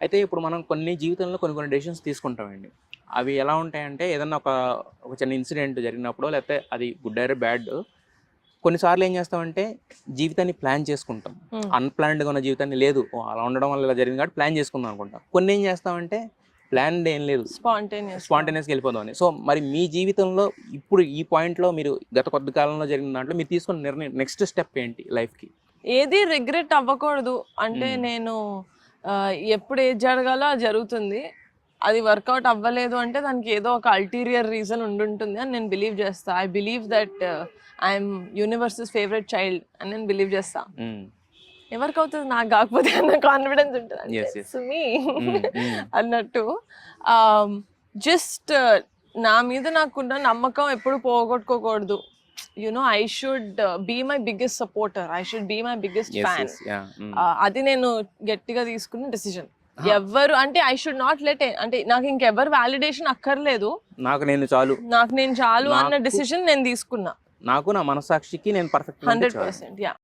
అయితే ఇప్పుడు మనం కొన్ని జీవితంలో కొన్ని డెసిషన్స్ తీసుకుంటామండి. అవి ఎలా ఉంటాయంటే ఏదన్నా ఒక చిన్న ఇన్సిడెంట్ జరిగినప్పుడో లేకపోతే అది గుడ్ ఆర్ బ్యాడ్ కొన్నిసార్లు ఏం చేస్తామంటే జీవితాన్ని ప్లాన్ చేసుకుంటాం. అన్‌ప్లాన్డ్‌గా ఉన్న జీవితాన్ని లేదు అలా ఉండడం వల్ల ఇలా జరిగింది కాబట్టి ప్లాన్ చేసుకుందాం అనుకుంటాం. కొన్ని ఏం చేస్తామంటే ప్లాన్డ్ ఏం లేదు. స్పాంటేనియస్‌గా వెళ్ళిపోదామని. సో మరి మీ జీవితంలో ఇప్పుడు ఈ పాయింట్‌లో మీరు గత కొద్ది కాలంలో జరిగిన దాంట్లో మీరు తీసుకున్న నిర్ణయం నెక్స్ట్ స్టెప్ ఏంటి లైఫ్‌కి? ఏది రిగ్రెట్ అవ్వకూడదు. అంటే నేను ఎప్పుడు ఏది జరగాలో అది జరుగుతుంది. అది వర్కౌట్ అవ్వలేదు అంటే దానికి ఏదో ఒక అల్టీరియర్ రీజన్ ఉండుంటుంది అని నేను బిలీవ్ చేస్తా. I believe that I'm universes favourite child అని నేను బిలీవ్ చేస్తా. ఎవరికి అవుతుంది నాకు కాకపోతే అన్న కాన్ఫిడెన్స్ ఉంటుంది సుమి అన్నట్టు. జస్ట్ నా మీద నాకున్న నమ్మకం ఎప్పుడు పోగొట్టుకోకూడదు. I should be my biggest supporter. I should be my biggest fan. అది నేను గట్టిగా తీసుకున్న డెసిషన్. ఎవరు అంటే ఐ షుడ్ నాట్ లెట్ అంటే నాకు ఇంకెవరు వాలిడేషన్ అక్కర్లేదు, నాకు నేను చాలు అన్న డెసిషన్ నేను తీసుకున్నా. నాకు నా మనసాక్షికి నేను పర్ఫెక్ట్ 100%.